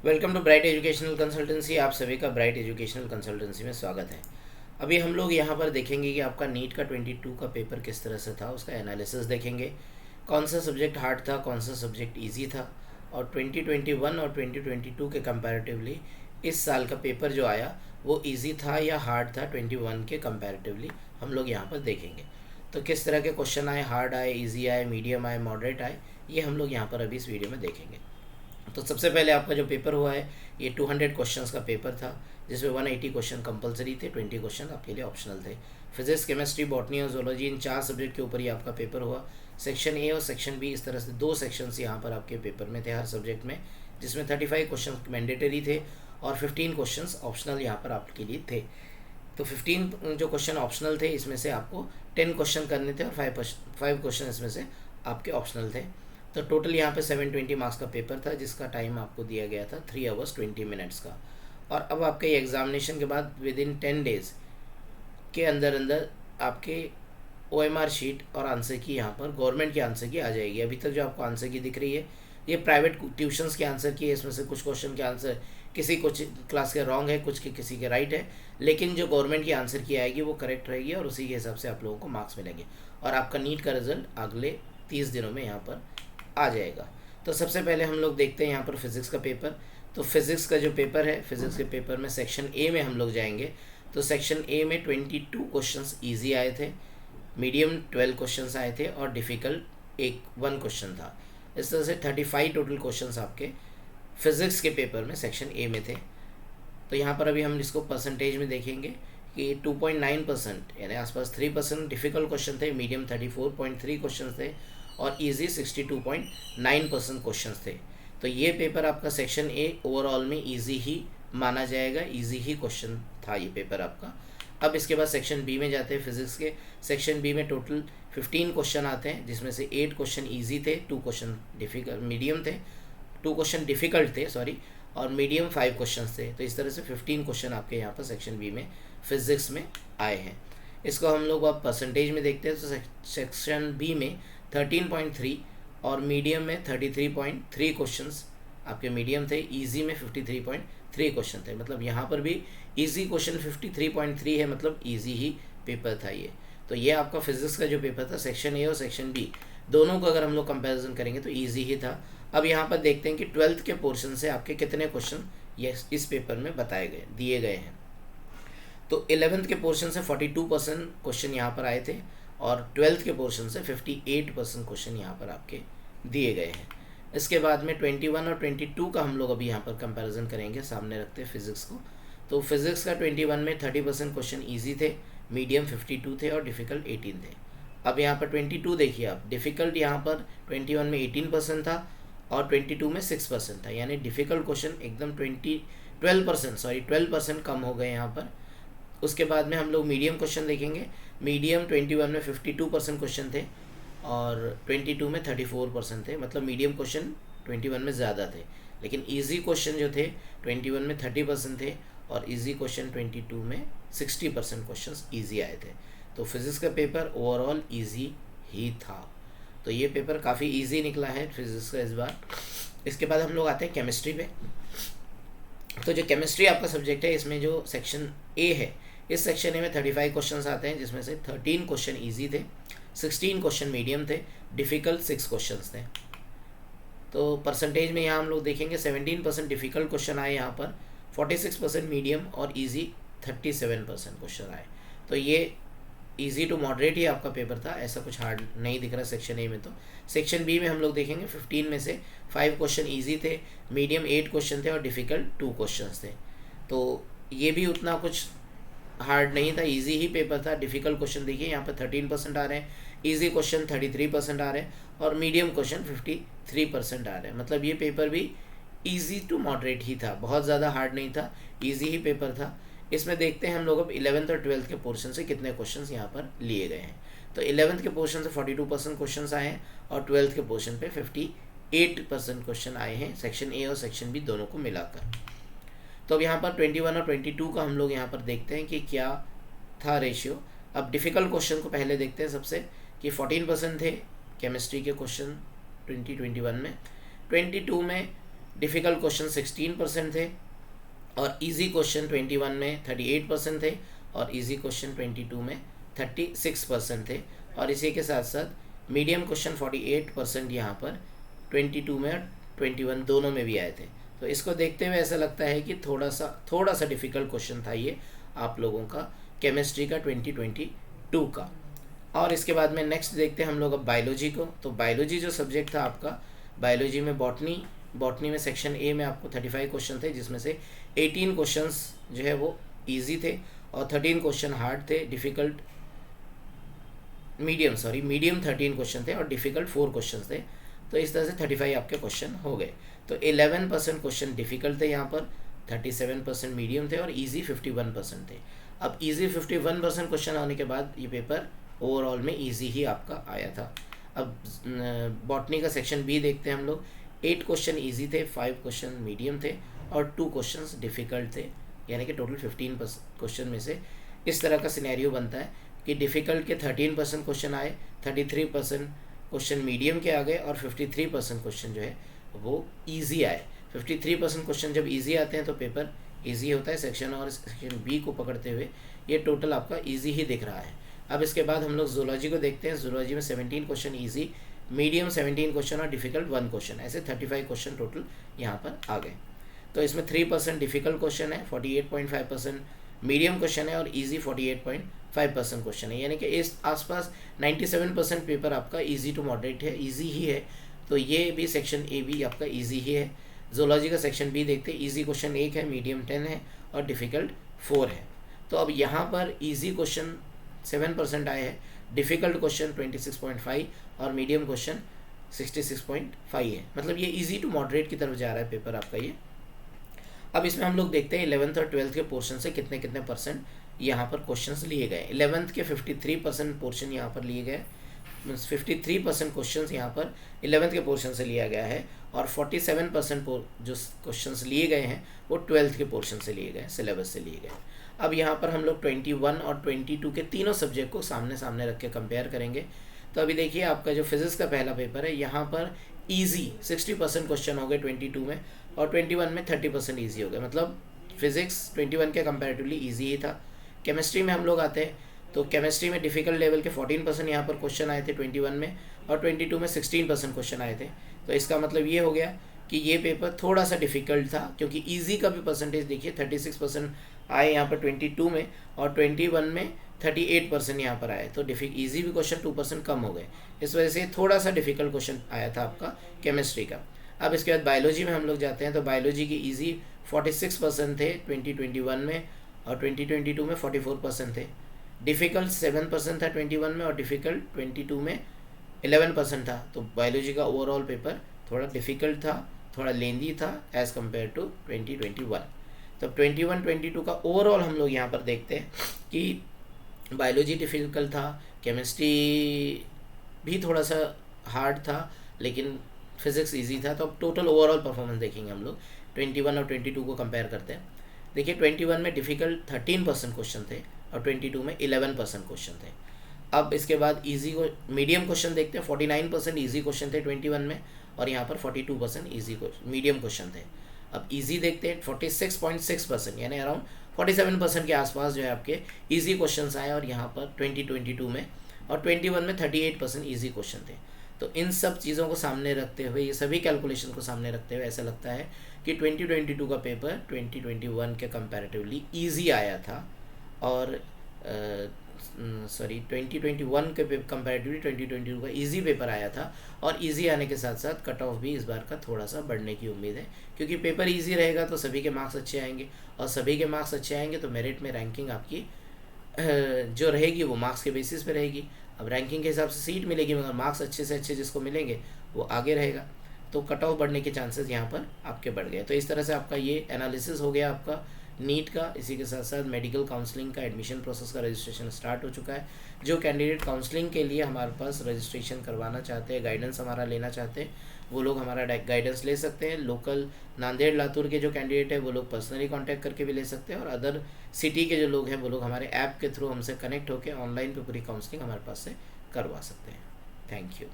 Welcome to bright educational consultancy. आप सभी का ब्राइट एजुकेशनल कंसल्टेंसी में स्वागत है। अभी हम लोग यहाँ पर देखेंगे कि आपका नीट का 22 का पेपर किस तरह से था, उसका एनालिसिस देखेंगे। कौन सा सब्जेक्ट हार्ड था, कौन सा सब्जेक्ट इजी था, और 2021 और 2022 के कंपैरेटिवली इस साल का पेपर जो आया वो इजी था या हार्ड था 21 के कंपैरेटिवली, हम लोग यहाँ पर देखेंगे। तो किस तरह के क्वेश्चन आए, हार्ड आए, इजी आए, मीडियम आए, मॉडरेट आए, ये हम लोग यहाँ पर अभी इस वीडियो में देखेंगे। तो सबसे पहले आपका जो पेपर हुआ है ये 200 क्वेश्चंस का पेपर था, जिसमें 180 क्वेश्चन कंपलसरी थे, 20 क्वेश्चन आपके लिए ऑप्शनल थे। फिजिक्स, केमिस्ट्री, बॉटनी और जोलॉजी, इन 4 सब्जेक्ट के ऊपर ही आपका पेपर हुआ। सेक्शन ए और सेक्शन बी, इस तरह से 2 सेक्शंस यहाँ पर आपके पेपर में थे हर सब्जेक्ट में, जिसमें 35 क्वेश्चन मैंडेटरी थे और 15 क्वेश्चन ऑप्शनल यहाँ पर आपके लिए थे। तो 15 जो क्वेश्चन ऑप्शनल थे, इसमें से आपको 10 क्वेश्चन करने थे और 5 क्वेश्चन इसमें से आपके ऑप्शनल थे। तो टोटल यहाँ पे 720 मार्क्स का पेपर था, जिसका टाइम आपको दिया गया था 3 आवर्स 20 मिनट्स का। और अब आपके एग्जामिनेशन के बाद विद इन 10 डेज़ के अंदर अंदर आपके OMR शीट और आंसर की यहाँ पर गवर्नमेंट की आंसर की आ जाएगी। अभी तक जो आपको आंसर की दिख रही है ये प्राइवेट ट्यूशन्स के आंसर की है। इसमें से कुछ क्वेश्चन के आंसर किसी कुछ क्लास के रॉन्ग है, कुछ के किसी के राइट है, लेकिन जो गवर्नमेंट की आंसर की आएगी वो करेक्ट रहेगी और उसी के हिसाब से आप लोगों को मार्क्स मिलेंगे। और आपका नीट का रिजल्ट अगले 30 दिनों में यहाँ पर आ जाएगा। तो सबसे पहले हम लोग देखते हैं यहाँ पर फिज़िक्स का पेपर। तो फिज़िक्स का जो पेपर है, फिज़िक्स के पेपर में सेक्शन ए में हम लोग जाएंगे। तो सेक्शन ए में 22 क्वेश्चंस इजी आए थे, मीडियम 12 क्वेश्चंस आए थे और डिफ़िकल्ट 1 क्वेश्चन था। इस तरह से 35 टोटल क्वेश्चंस आपके फिज़िक्स के पेपर में सेक्शन ए में थे। तो यहाँ पर अभी हम इसको परसेंटेज में देखेंगे कि 2.9% यानी आसपास 3% डिफ़िकल्ट क्वेश्चन थे, मीडियम 34.3 क्वेश्चन थे और इजी 62.9% क्वेश्चन थे। तो ये पेपर आपका सेक्शन ए ओवरऑल में इजी ही माना जाएगा, इजी ही क्वेश्चन था ये पेपर आपका। अब इसके बाद सेक्शन बी में जाते हैं फिजिक्स के। सेक्शन बी में टोटल 15 क्वेश्चन आते हैं, जिसमें से 8 क्वेश्चन ईजी थे, 2 क्वेश्चन डिफिकल्ट मीडियम थे, 2 क्वेश्चन डिफिकल्ट थे सॉरी, और मीडियम 5 क्वेश्चन थे। तो इस तरह से 15 क्वेश्चन आपके यहाँ पर सेक्शन बी में फिजिक्स में आए हैं। इसको हम लोग अब परसेंटेज में देखते हैं। तो सेक्शन बी में 13.3 और मीडियम में 33.3 क्वेश्चंस आपके मीडियम थे, इजी में 53.3 क्वेश्चन थे। मतलब यहाँ पर भी इजी क्वेश्चन 53.3 है, मतलब इजी ही पेपर था ये। तो ये आपका फिजिक्स का जो पेपर था सेक्शन ए और सेक्शन बी दोनों को अगर हम लोग कंपैरिजन करेंगे तो इजी ही था। अब यहाँ पर देखते हैं कि 12th के पोर्शन से आपके कितने क्वेश्चन ये इस पेपर में बताए गए दिए गए हैं। तो 11th के पोर्शन से 42% क्वेश्चन यहाँ पर आए थे और 12th के पोर्शन से 58% क्वेश्चन यहाँ पर आपके दिए गए हैं। इसके बाद में 21 और 22 का हम लोग अभी यहाँ पर कंपैरिजन करेंगे, सामने रखते हैं फिजिक्स को। तो फिजिक्स का 21 में 30% क्वेश्चन ईजी थे, मीडियम 52 थे और डिफ़िकल्ट 18 थे। अब यहाँ पर 22 देखिए आप, डिफ़िकल्ट यहाँ पर 21 में 18% था और 22 में 6% था, यानी डिफ़िकल्ट क्वेश्चन एकदम 12% कम हो गए यहाँ पर। उसके बाद में हम लोग मीडियम क्वेश्चन देखेंगे। मीडियम 21 में 52% क्वेश्चन थे और 22 में 34% थे, मतलब मीडियम क्वेश्चन 21 में ज़्यादा थे, लेकिन इजी क्वेश्चन जो थे 21 में 30% थे और इजी क्वेश्चन 22 में 60% क्वेश्चंस इजी आए थे। तो फिज़िक्स का पेपर ओवरऑल इजी ही था। तो ये पेपर काफ़ी इजी निकला है फिज़िक्स का इस बार। इसके बाद हम लोग आते हैं केमिस्ट्री पे। तो जो केमिस्ट्री आपका सब्जेक्ट है, इसमें जो सेक्शन ए है, इस सेक्शन ए में 35 क्वेश्चंस आते हैं, जिसमें से 13 क्वेश्चन ईजी थे, 16 क्वेश्चन मीडियम थे, डिफ़िकल्ट 6 क्वेश्चंस थे। तो परसेंटेज में यहाँ हम लोग देखेंगे 17% डिफ़िकल्ट क्वेश्चन आए यहाँ पर, 46% मीडियम और इजी 37% क्वेश्चन आए। तो ये इजी टू मॉडरेट ही आपका पेपर था, ऐसा कुछ हार्ड नहीं दिख रहा सेक्शन ए में। तो सेक्शन बी में हम लोग देखेंगे 15 में से 5 क्वेश्चन इजी थे, मीडियम 8 क्वेश्चन थे और डिफ़िकल्ट 2 क्वेश्चन थे। तो ये भी उतना कुछ हार्ड नहीं था, इजी ही पेपर था। डिफ़िकल्ट क्वेश्चन देखिए यहाँ पर 13% आ रहे हैं, इजी क्वेश्चन 33% आ रहे हैं और मीडियम क्वेश्चन 53% आ रहे हैं। मतलब ये पेपर भी इजी टू मॉडरेट ही था, बहुत ज़्यादा हार्ड नहीं था, इजी ही पेपर था। इसमें देखते हैं हम लोग अब 11th और 12th के पोर्शन से कितने क्वेश्चंस यहाँ पर लिए गए हैं। तो 11th के पोर्शन से 42% क्वेश्चंस आए हैं और 12th के पोर्शन पे 58% क्वेश्चन आए हैं, सेक्शन ए और सेक्शन बी दोनों को मिलाकर। तो अब यहाँ पर 21 और 22 का हम लोग यहाँ पर देखते हैं कि क्या था रेशियो। अब डिफ़िकल्ट क्वेश्चन को पहले देखते हैं सबसे, कि 14% थे केमिस्ट्री के क्वेश्चन 2021 में, 22 में डिफ़िकल्ट क्वेश्चन 16% थे, और इजी क्वेश्चन 21 में 38% थे, और इजी क्वेश्चन 22 में 36% थे, और इसी के साथ साथ मीडियम क्वेश्चन 48% यहाँ पर 22 में और 21 दोनों में भी आए थे। तो इसको देखते हुए ऐसा लगता है कि थोड़ा सा डिफ़िकल्ट क्वेश्चन था ये आप लोगों का केमिस्ट्री का 2022 का। और इसके बाद में नेक्स्ट देखते हैं हम लोग अब बायोलॉजी को। तो बायोलॉजी जो सब्जेक्ट था आपका, बायोलॉजी में बॉटनी में सेक्शन ए में आपको 35 क्वेश्चन थे, जिसमें से 18 क्वेश्चंस जो है वो इजी थे और 13 क्वेश्चन हार्ड थे, मीडियम 13 क्वेश्चन थे और डिफ़िकल्ट 4 क्वेश्चन थे। तो इस तरह से 35 आपके क्वेश्चन हो गए। तो 11% क्वेश्चन डिफ़िकल्ट थे यहाँ पर, 37% मीडियम थे और इजी 51% थे। अब इजी 51% क्वेश्चन आने के बाद ये पेपर ओवरऑल में इजी ही आपका आया था। अब बॉटनी का सेक्शन बी देखते हैं हम लोग। 8 क्वेश्चन इजी थे, 5 क्वेश्चन मीडियम थे और 2 क्वेश्चन डिफ़िकल्ट थे, यानी कि टोटल 15 क्वेश्चन में से इस तरह का सिनेरियो बनता है कि डिफ़िकल्ट के 13% क्वेश्चन आए, 33% क्वेश्चन मीडियम के आ गए और 53% क्वेश्चन जो है वो ईजी आए। 53% क्वेश्चन जब ईजी आते हैं तो पेपर ईजी होता है। सेक्शन और सेक्शन बी को पकड़ते हुए ये टोटल आपका ईजी ही दिख रहा है। अब इसके बाद हम लोग जूलॉजी को देखते हैं। जूलॉजी में 17 क्वेश्चन ईजी, मीडियम 17 क्वेश्चन और डिफ़िकल्ट 1 क्वेश्चन, ऐसे 35 क्वेश्चन टोटल यहाँ पर आ गए। तो इसमें 3% डिफ़िकल्ट क्वेश्चन है, 48.5% मीडियम क्वेश्चन है और इजी 48.5% क्वेश्चन है, यानी कि इस आसपास 97% पेपर आपका इजी टू मॉडरेट है, इजी ही है। तो ये भी सेक्शन ए भी आपका इजी ही है। जूलॉजी का सेक्शन बी देखते हैं। इजी क्वेश्चन 1 है, मीडियम 10 है और डिफ़िकल्ट 4 है। तो अब यहाँ पर इजी क्वेश्चन 7% आए हैं, डिफ़िकल्ट क्वेश्चन 26.5 और मीडियम क्वेश्चन 66.5 है। मतलब ये इजी टू मॉडरेट की तरफ जा रहा है पेपर आपका ये। अब इसमें हम लोग देखते हैं 11th और 12th के पोर्शन से कितने कितने परसेंट यहाँ पर क्वेश्चंस लिए गए। 11th के 53% पोर्शन यहाँ पर लिए गए, 53% क्वेश्चंस यहाँ पर 11th के पोर्शन से लिया गया है और 47% जो क्वेश्चंस लिए गए हैं वो 12th के पोर्शन से लिए गए, सिलेबस से लिए गए। अब यहाँ पर हम लोग 21 और 22 के तीनों सब्जेक्ट को सामने सामने रख के कंपेयर करेंगे। तो अभी देखिए आपका जो फिज़िक्स का पहला पेपर है, यहाँ पर ईजी 60% क्वेश्चन हो गए 22 में और 21 में 30% ईजी हो गए। मतलब फिज़िक्स 21 के कंपैरेटिवली ईजी ही था। केमिस्ट्री में हम लोग आते हैं तो केमिस्ट्री में डिफ़िकल्ट लेवल के 14% यहाँ पर क्वेश्चन आए थे 21 में और 22 में 16% क्वेश्चन आए थे। तो इसका मतलब ये हो गया कि ये पेपर थोड़ा सा डिफ़िकल्ट था, क्योंकि इजी का भी परसेंटेज देखिए 36% आए यहाँ पर 22 में और 21 में 38% यहाँ पर आए। तो इजी भी क्वेश्चन 2% कम हो गए, इस वजह से थोड़ा सा डिफ़िकल्ट क्वेश्चन आया था आपका केमिस्ट्री का। अब इसके बाद बायोलॉजी में हम लोग जाते हैं तो बायोलॉजी की इजी 46% थे 2021 में और 2022 में 44% थे। डिफ़िकल्ट 7% था 21 में और डिफ़िकल्ट 22 में 11% था। तो बायोलॉजी का ओवरऑल पेपर थोड़ा डिफ़िकल्ट था, थोड़ा लेंदी था एज़ कम्पेयर टू 2021। तो 21-22 का ओवरऑल हम लोग यहाँ पर देखते हैं कि बायोलॉजी डिफ़िकल्ट था, केमिस्ट्री भी थोड़ा सा हार्ड था, लेकिन फिज़िक्स इजी था। तो अब टोटल ओवरऑल परफॉर्मेंस देखेंगे हम लोग 21 और 22 को कंपेयर करते हैं। देखिए 21 में डिफ़िकल्ट 13% क्वेश्चन थे और 22 में 11% क्वेश्चन थे। अब इसके बाद इजी को मीडियम क्वेश्चन देखते हैं। 49% इजी क्वेश्चन थे 21 में और यहाँ पर 42% इजी मीडियम क्वेश्चन थे। अब इजी देखते हैं 46.6%, यानी अराउंड 47% के आसपास जो है आपके इजी क्वेश्चंस आए और यहाँ पर 2022 में और 21 में 38% इजी क्वेश्चन थे। तो इन सब चीज़ों को सामने रखते हुए, ये सभी कैलकुलेशन को सामने रखते हुए ऐसा लगता है कि 2022 का पेपर 2021 के कंपैरेटिवली इजी आया था और 2021 के कंपैरेटिवली 2022 का इजी पेपर आया था। और इजी आने के साथ साथ कट ऑफ भी इस बार का थोड़ा सा बढ़ने की उम्मीद है, क्योंकि पेपर इजी रहेगा तो सभी के मार्क्स अच्छे आएंगे और सभी के मार्क्स अच्छे आएंगे तो मेरिट में रैंकिंग आपकी जो रहेगी वो मार्क्स के बेसिस पे रहेगी। अब रैंकिंग के हिसाब से सीट मिलेगी, मगर मार्क्स अच्छे से अच्छे जिसको मिलेंगे वो आगे रहेगा, तो कट ऑफ बढ़ने के चांसेस यहाँ पर आपके बढ़ गए। तो इस तरह से आपका ये एनालिसिस हो गया आपका नीट का। इसी के साथ साथ मेडिकल काउंसलिंग का एडमिशन प्रोसेस का रजिस्ट्रेशन स्टार्ट हो चुका है। जो कैंडिडेट काउंसलिंग के लिए हमारे पास रजिस्ट्रेशन करवाना चाहते हैं, गाइडेंस हमारा लेना चाहते हैं, वो लोग हमारा गाइडेंस ले सकते हैं। लोकल नांदेड़ लातूर के जो कैंडिडेट है वो लोग पर्सनली कांटेक्ट करके भी ले सकते हैं और अदर सिटी के जो लोग हैं वो लोग हमारे ऐप के थ्रू हमसे कनेक्ट होकर ऑनलाइन पे पूरी काउंसलिंग हमारे पास से करवा सकते हैं। Thank you.